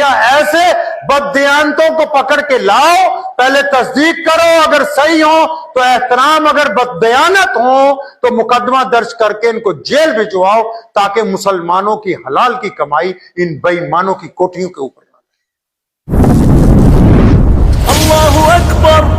क्या ऐसे बददियानतों को पकड़ के लाओ, पहले तस्दीक करो, अगर सही हो तो एहतराम, अगर बददियानत हो तो मुकदमा दर्ज करके इनको जेल भिजवाओ, ताकि मुसलमानों की हलाल की कमाई इन बेईमानों की कोठियों के ऊपर। अल्लाहु अकबर।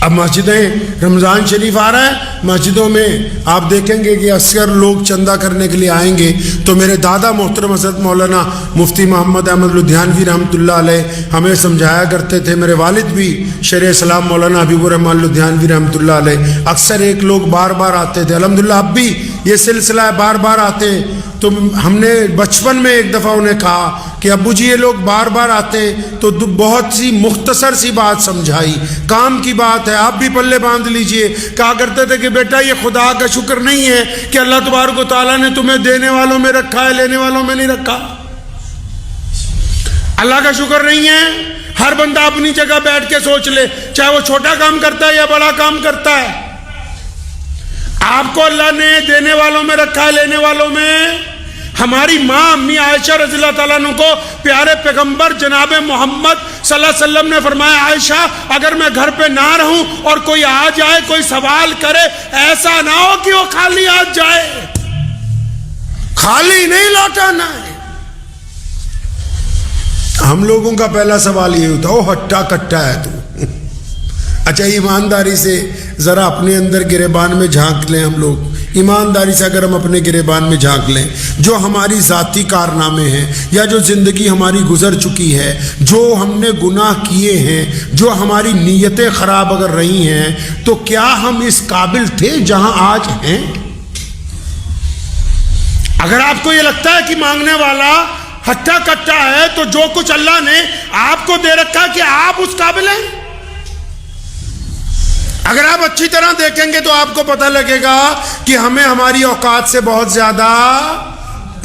अब मस्जिदें, रमज़ान शरीफ आ रहा है, मस्जिदों में आप देखेंगे कि अक्सर लोग चंदा करने के लिए आएंगे। तो मेरे दादा मोहतरम हज़रत मौलाना मुफ्ती मोहम्मद अहमद लुधियानवी रहमतुल्लाह अलैह हमें समझाया करते थे। मेरे वालिद भी शेर इस्लाम मौलाना हबीबुर रहमान लुधियानवी रहमतुल्लाह अलैह, अक्सर एक लोग बार बार आते थे। अल्हम्दुलिल्लाह अब भी ये सिलसिला है, बार बार आते हैं। तो हमने बचपन में एक दफ़ा उन्हें कहा कि अब्बू जी ये लोग बार बार आते हैं, तो बहुत सी मुख्तसर सी बात समझाई, काम की बात है, आप भी पल्ले बांध लीजिए। कहा करते थे कि बेटा ये खुदा का शुक्र नहीं है कि अल्लाह तबारक व तआला ने तुम्हें देने वालों में रखा है, लेने वालों में नहीं रखा। अल्लाह का शुक्र नहीं है। हर बंदा अपनी जगह बैठ के सोच ले, चाहे वो छोटा काम करता है या बड़ा काम करता है। आपको अल्लाह ने देने वालों में रखा है, लेने वालों में। हमारी माँ अम्मी आयशा रज़ियल्लाहु ताला अन्हा को प्यारे पैगंबर जनाब मोहम्मद सल्लल्लाहु अलैहि वसल्लम ने फरमाया, आयशा अगर मैं घर पे ना रहूं और कोई आ जाए, कोई सवाल करे, ऐसा ना हो कि वो खाली आ जाए, खाली नहीं लौटाना है। हम लोगों का पहला सवाल ये होता, ओ हट्टा कट्टा है तू। अच्छा, ईमानदारी से ज़रा अपने अंदर गिरेबान में झांक लें। हम लोग ईमानदारी से अगर हम अपने गिरेबान में झांक लें, जो हमारी ज़ाती कारनामे हैं या जो ज़िंदगी हमारी गुजर चुकी है, जो हमने गुनाह किए हैं, जो हमारी नीयतें ख़राब अगर रही हैं, तो क्या हम इस काबिल थे जहां आज हैं? अगर आपको ये लगता है कि मांगने वाला हट्टा कट्टा है, तो जो कुछ अल्लाह ने आपको दे रखा कि आप उस काबिल हैं। अगर आप अच्छी तरह देखेंगे तो आपको पता लगेगा कि हमें हमारी औकात से बहुत ज्यादा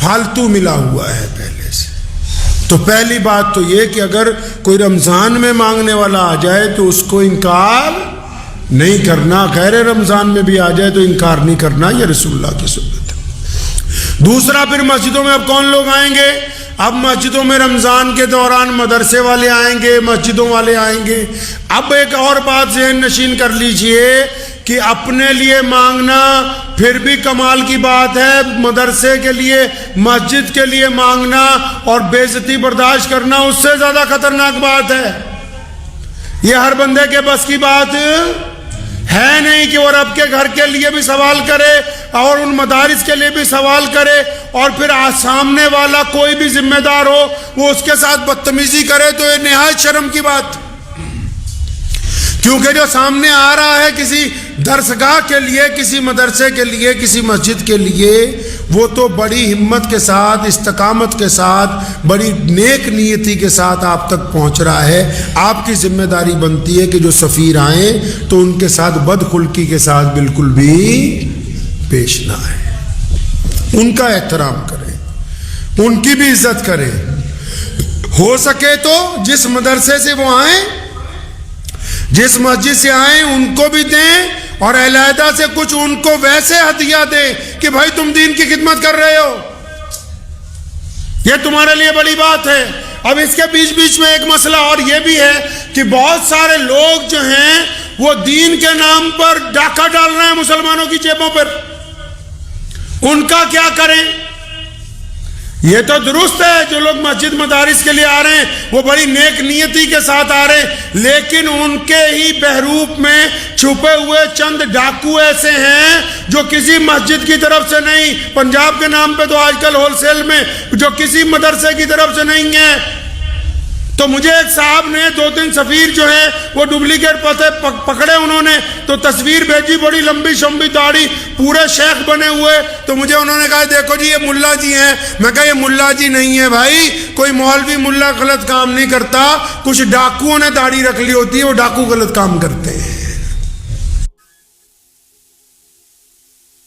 फालतू मिला हुआ है पहले से। तो पहली बात तो ये कि अगर कोई रमजान में मांगने वाला आ जाए तो उसको इनकार नहीं करना, गैर रमजान में भी आ जाए तो इनकार नहीं करना, यह रसूलुल्लाह की सुन्नत है। दूसरा, फिर मस्जिदों में अब कौन लोग आएंगे? अब मस्जिदों में रमज़ान के दौरान मदरसे वाले आएंगे, मस्जिदों वाले आएंगे। अब एक और बात ज़हन नशीन कर लीजिए कि अपने लिए मांगना फिर भी कमाल की बात है, मदरसे के लिए, मस्जिद के लिए मांगना और बेइज्जती बर्दाश्त करना उससे ज़्यादा खतरनाक बात है। यह हर बंदे के बस की बात है नहीं कि वो रब के घर के लिए भी सवाल करे और उन मदारिस के लिए भी सवाल करे, और फिर सामने वाला कोई भी जिम्मेदार हो वो उसके साथ बदतमीजी करे, तो ये निहायत शर्म की बात। क्योंकि जो सामने आ रहा है किसी दरसगाह के लिए, किसी मदरसे के लिए, किसी मस्जिद के लिए, वो तो बड़ी हिम्मत के साथ, इस्तकामत के साथ, बड़ी नेक नीयती के साथ आप तक पहुंच रहा है। आपकी जिम्मेदारी बनती है कि जो सफ़ीर आए तो उनके साथ बदखुल्की के साथ बिल्कुल भी पेश ना आए, उनका एहतराम करें, उनकी भी इज्जत करें। हो सके तो जिस मदरसे से वो आए, जिस मस्जिद से आए, उनको भी दें, और अलहदा से कुछ उनको वैसे हदिया दें कि भाई तुम दीन की खिदमत कर रहे हो, ये तुम्हारे लिए बड़ी बात है। अब इसके बीच बीच में एक मसला और ये भी है कि बहुत सारे लोग जो हैं वो दीन के नाम पर डाका डाल रहे हैं मुसलमानों की जेबों पर। उनका क्या करें? ये तो दुरुस्त है, जो लोग मस्जिद मदारिस के लिए आ रहे हैं वो बड़ी नेक नियति के साथ आ रहे हैं, लेकिन उनके ही बहरूप में छुपे हुए चंद डाकू ऐसे हैं जो किसी मस्जिद की तरफ से नहीं, पंजाब के नाम पे तो आजकल होलसेल में, जो किसी मदरसे की तरफ से नहीं है। तो मुझे एक साहब ने 2-3 सफ़ीर जो है वो डुप्लीकेट पते पकड़े, उन्होंने तो तस्वीर भेजी, बड़ी लंबी शंबी दाढ़ी, पूरे शेख बने हुए। तो मुझे उन्होंने कहा देखो जी ये मुल्ला जी हैं। मैं कहा ये मुल्ला जी नहीं है भाई, कोई मौलवी मुल्ला गलत काम नहीं करता, कुछ डाकुओं ने दाढ़ी रख ली होती है, वो डाकू गलत काम करते हैं।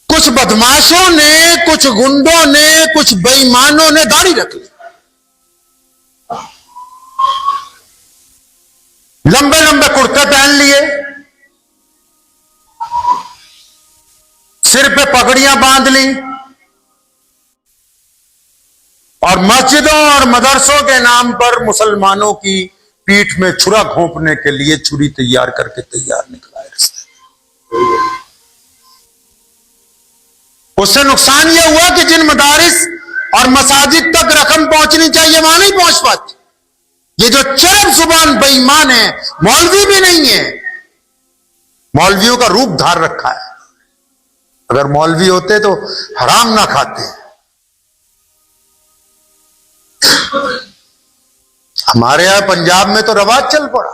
कुछ बदमाशों ने, कुछ गुंडों ने, कुछ बेईमानों ने दाढ़ी रख ली, लंबे लंबे कुर्ते पहन लिए, सिर पे पगड़ियां बांध ली, और मस्जिदों और मदरसों के नाम पर मुसलमानों की पीठ में छुरा घोंपने के लिए छुरी तैयार करके तैयार निकला है रास्ते। उससे नुकसान यह हुआ कि जिन मदारिस और मसाजिद तक रकम पहुंचनी चाहिए वहां नहीं पहुंच पाती। ये जो चरम जुबान बेईमान है, मौलवी भी नहीं है, मौलवियों का रूप धार रखा है। अगर मौलवी होते तो हराम ना खाते। हमारे यहां पंजाब में तो रवाज चल पड़ा,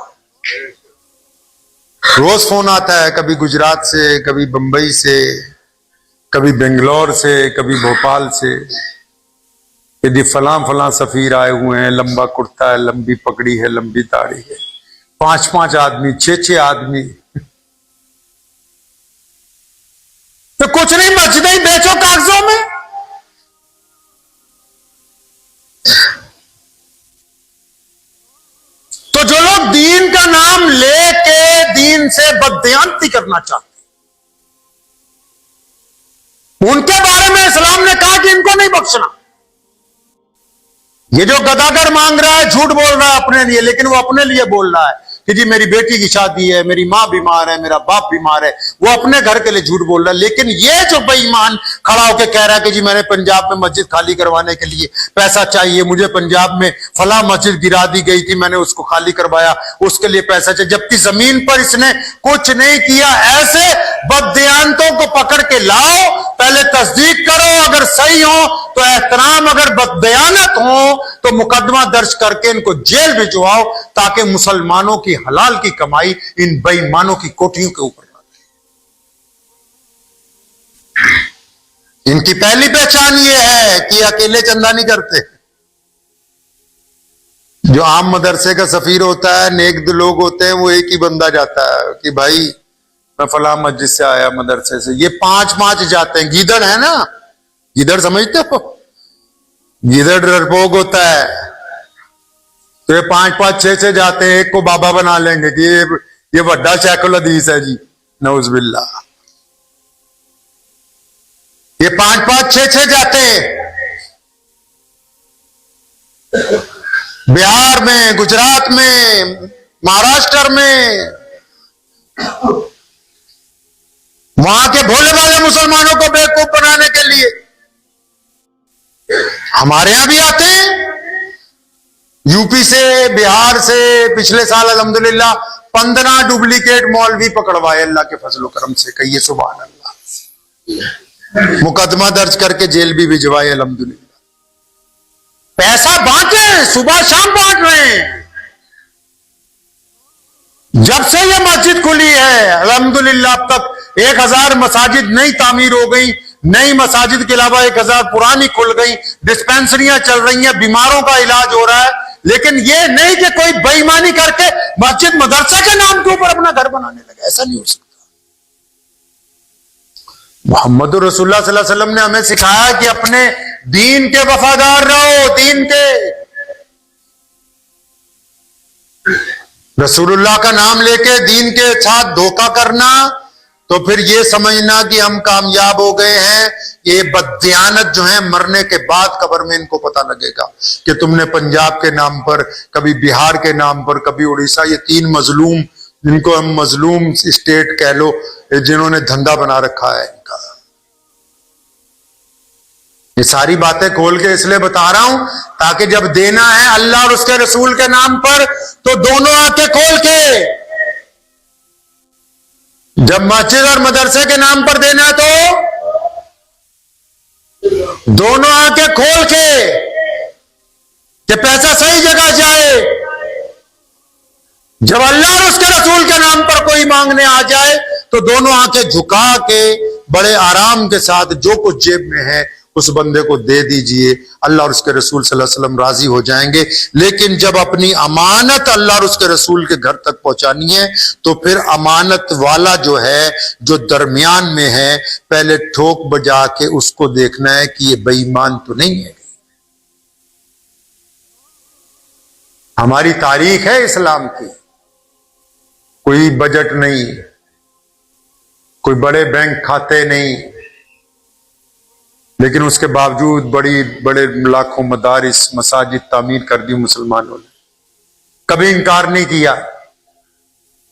रोज फोन आता है, कभी गुजरात से, कभी बंबई से, कभी बेंगलोर से, कभी भोपाल से, यदि फलां फलां सफीर आए हुए हैं, लंबा कुर्ता है, लंबी पगड़ी है, लंबी दाढ़ी है, 5-5 आदमी, 6-6 आदमी। तो कुछ नहीं, मस्जिदें ही बेचो कागजों में। तो जो लोग दीन का नाम लेके दीन से बददयांती करना चाहते, उनके बारे में इस्लाम ने कहा कि इनको नहीं बख्शना। ये जो गदागर मांग रहा है, झूठ बोल रहा है अपने लिए, लेकिन वो अपने लिए बोल रहा है कि जी मेरी बेटी की शादी है, मेरी मां बीमार है, मेरा बाप बीमार है, वो अपने घर के लिए झूठ बोल रहा है। लेकिन ये जो बेईमान खड़ा होकर कह रहा है कि जी मैंने पंजाब में मस्जिद खाली करवाने के लिए पैसा चाहिए, मुझे पंजाब में फला मस्जिद गिरा दी गई थी, मैंने उसको खाली करवाया, उसके लिए पैसा चाहिए, जबकि जमीन पर इसने कुछ नहीं किया। ऐसे बददियानतों को पकड़ के लाओ, पहले तस्दीक करो, अगर सही हो तो एहतराम, अगर बददयानत हो तो मुकदमा दर्ज करके इनको जेल भिजवाओ, ताकि मुसलमानों की हलाल की कमाई इन बेईमानों की कोठियों के ऊपर ना जाए। इनकी पहली पहचान यह है कि अकेले चंदा नहीं करते। जो आम मदरसे का सफीर होता है, नेक लोग होते हैं, वो एक ही बंदा जाता है कि भाई मैं फला मस्जिद से आया, मदरसे से। ये 5-5 जाते हैं। गीदड़ है ना, गीदड़ समझते हो, गीदड़ डरपोक होता है, तो ये 5-5, 6-6 जाते हैं, एक को बाबा बना लेंगे कि ये बड़ा शेखुल हदीस है जी, नऊज़ुबिल्लाह। ये 5-5, 6-6 जाते हैं बिहार में, गुजरात में, महाराष्ट्र में, वहां के भोले भाले मुसलमानों को बेवकूफ बनाने के लिए। हमारे यहां भी आते हैं, यूपी से, बिहार से। पिछले साल अल्हम्दुलिल्लाह 15 डुप्लीकेट मौलवी पकड़वाए अल्लाह के फजलो करम से। कहिए सुभान अल्लाह। मुकदमा दर्ज करके जेल भी भिजवाए अल्हम्दुलिल्लाह। पैसा बांटे, सुबह शाम बांट रहे हैं। जब से ये मस्जिद खुली है अल्हम्दुलिल्लाह अब तक 1000 मसाजिद नई तामीर हो गई, नई मसाजिद के अलावा 1000 पुरानी खुल गई, डिस्पेंसरियां चल रही हैं, बीमारों का इलाज हो रहा है। लेकिन ये नहीं कि कोई बेईमानी करके मस्जिद मदरसा के नाम के ऊपर अपना घर बनाने लगे, ऐसा नहीं हो सकता। मोहम्मद रसूलुल्लाह सल्लल्लाहु अलैहि वसल्लम ने हमें सिखाया कि अपने दीन के वफादार रहो, दीन के। रसूलुल्लाह का नाम लेके दीन के साथ धोखा करना तो फिर ये समझना कि हम कामयाब हो गए हैं। ये बददियानत जो है मरने के बाद कब्र में इनको पता लगेगा कि तुमने पंजाब के नाम पर, कभी बिहार के नाम पर, कभी उड़ीसा, ये 3 मजलूम, जिनको हम मजलूम स्टेट कह लो, जिन्होंने धंधा बना रखा है इनका। ये सारी बातें खोल के इसलिए बता रहा हूं ताकि जब देना है अल्लाह और उसके रसूल के नाम पर तो दोनों आंखें खोल के, जब मस्जिद और मदरसे के नाम पर देना है तो दोनों आंखें खोल के कि पैसा सही जगह जाए। जब अल्लाह और उसके रसूल के नाम पर कोई मांगने आ जाए तो दोनों आंखें झुका के बड़े आराम के साथ जो कुछ जेब में है उस बंदे को दे दीजिए। अल्लाह और उसके रसूल सल्लल्लाहु अलैहि वसल्लम राजी हो जाएंगे। लेकिन जब अपनी अमानत अल्लाह और उसके रसूल के घर तक पहुंचानी है तो फिर अमानत वाला जो है, जो दरमियान में है, पहले ठोक बजा के उसको देखना है कि ये बेईमान तो नहीं है। हमारी तारीख है इस्लाम की, कोई बजट नहीं, कोई बड़े बैंक खाते नहीं, लेकिन उसके बावजूद बड़ी बड़े लाखों मदारिस मसाजिद तामीर कर दी मुसलमानों ने, कभी इनकार नहीं किया।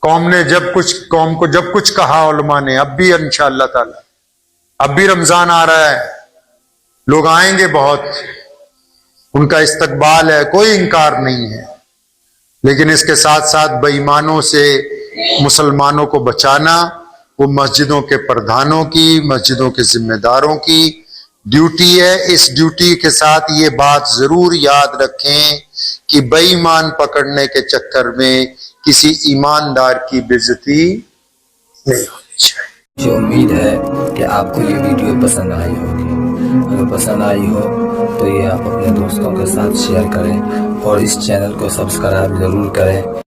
कौम को जब कुछ कहा उलमा ने, अब भी इंशाअल्लाह ताला, अब भी रमजान आ रहा है, लोग आएंगे बहुत, उनका इस्तकबाल है, कोई इनकार नहीं है। लेकिन इसके साथ साथ बेईमानों से मुसलमानों को बचाना वो मस्जिदों के प्रधानों की, मस्जिदों के जिम्मेदारों की ड्यूटी है। इस ड्यूटी के साथ ये बात जरूर याद रखें कि बेईमान पकड़ने के चक्कर में किसी ईमानदार की बेइज्जती नहीं होनी चाहिए। मुझे उम्मीद है कि आपको ये वीडियो पसंद आई होगी। अगर पसंद आई हो तो ये आप अपने दोस्तों के साथ शेयर करें और इस चैनल को सब्सक्राइब जरूर करें।